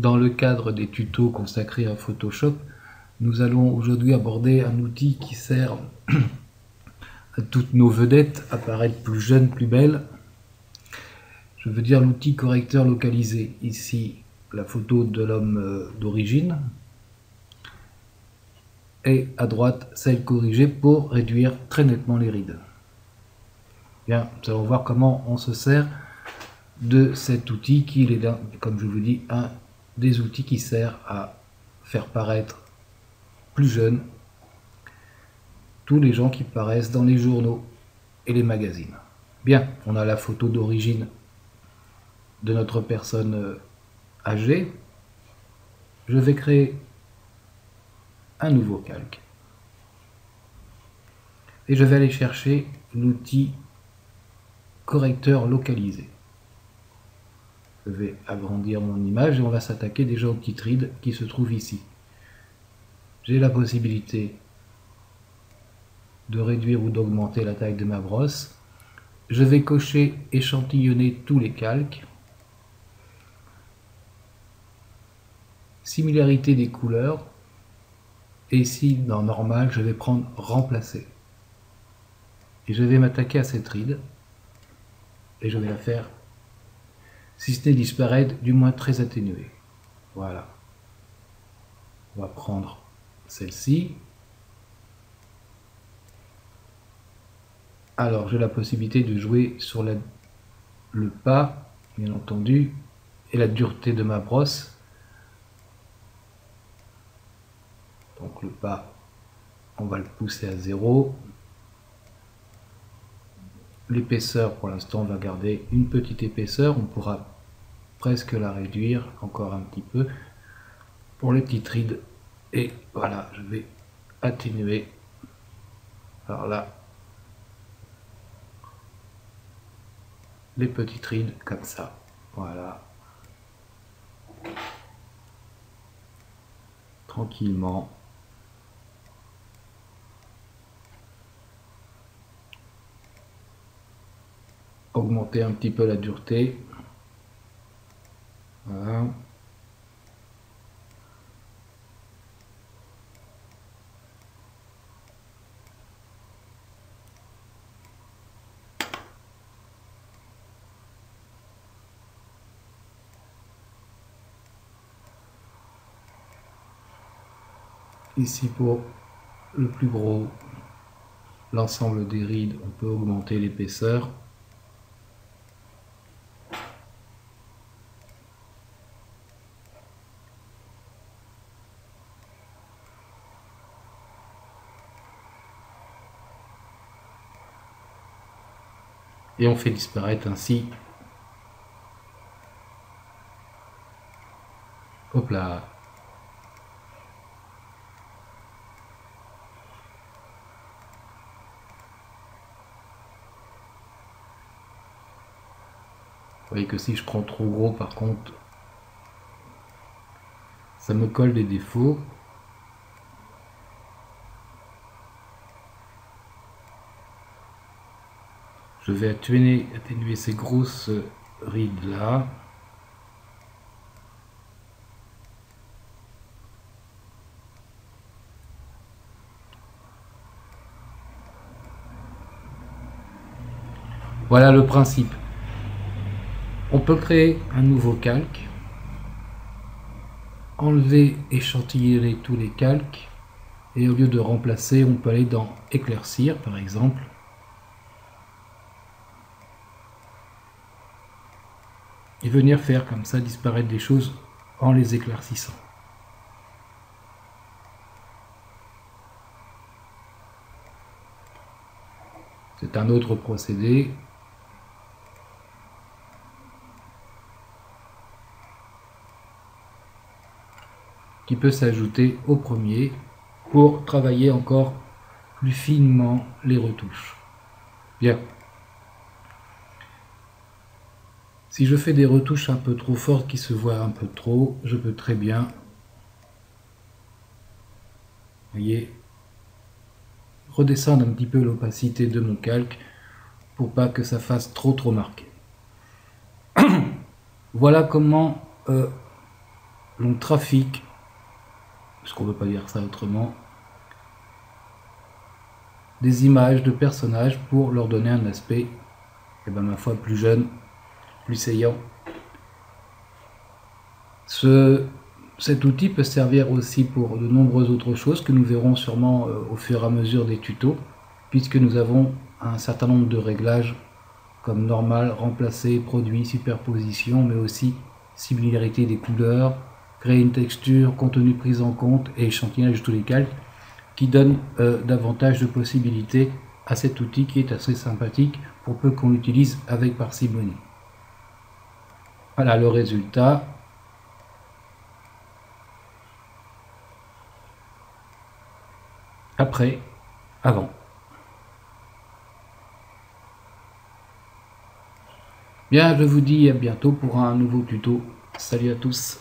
Dans le cadre des tutos consacrés à Photoshop, nous allons aujourd'hui aborder un outil qui sert à toutes nos vedettes à paraître plus jeunes, plus belles. Je veux dire l'outil correcteur localisé. Ici, la photo de l'homme d'origine. Et à droite, celle corrigée pour réduire très nettement les rides. Bien, nous allons voir comment on se sert de cet outil qui est, comme je vous dis, un des outils qui sert à faire paraître plus jeunes tous les gens qui paraissent dans les journaux et les magazines. Bien, on a la photo d'origine de notre personne âgée. Je vais créer un nouveau calque et je vais aller chercher l'outil correcteur localisé. Je vais agrandir mon image et on va s'attaquer déjà aux petites rides qui se trouvent ici. J'ai la possibilité de réduire ou d'augmenter la taille de ma brosse. Je vais cocher échantillonner tous les calques. Similarité des couleurs. Et ici, dans normal, je vais prendre remplacer. Et je vais m'attaquer à cette ride. Et je vais la faire, si ce n'est disparaître, du moins très atténuée. Voilà. On va prendre celle-ci. Alors, j'ai la possibilité de jouer sur le pas, bien entendu, et la dureté de ma brosse. Donc le pas, on va le pousser à 0. L'épaisseur, pour l'instant, on va garder une petite épaisseur. On pourra presque la réduire encore un petit peu pour les petites rides. Et voilà, je vais atténuer. Alors là, les petites rides comme ça. Voilà. Tranquillement. Augmenter un petit peu la dureté. Voilà. Ici pour le plus gros, l'ensemble des rides, on peut augmenter l'épaisseur. Et on fait disparaître ainsi. Hop là. Vous voyez que si je prends trop gros, par contre, ça me colle des défauts. Je vais atténuer ces grosses rides là. Voilà le principe. On peut créer un nouveau calque, enlever, échantillonner tous les calques, et au lieu de remplacer, on peut aller dans éclaircir par exemple. Et venir faire comme ça disparaître des choses en les éclaircissant. C'est un autre procédé. Qui peut s'ajouter au premier pour travailler encore plus finement les retouches. Bien. Si je fais des retouches un peu trop fortes qui se voient un peu trop, je peux très bien, voyez, redescendre un petit peu l'opacité de mon calque pour pas que ça fasse trop marqué. Voilà comment donc trafic, parce qu'on ne peut pas dire ça autrement, des images de personnages pour leur donner un aspect, et ben ma foi, plus jeune, plus saillant. Cet outil peut servir aussi pour de nombreuses autres choses que nous verrons sûrement au fur et à mesure des tutos, puisque nous avons un certain nombre de réglages comme normal, remplacer, produit, superposition, mais aussi similarité des couleurs, créer une texture, contenu pris en compte et échantillonnage de tous les calques, qui donnent davantage de possibilités à cet outil qui est assez sympathique pour peu qu'on l'utilise avec parcimonie. Voilà le résultat. Après, avant. Bien, je vous dis à bientôt pour un nouveau tuto. Salut à tous.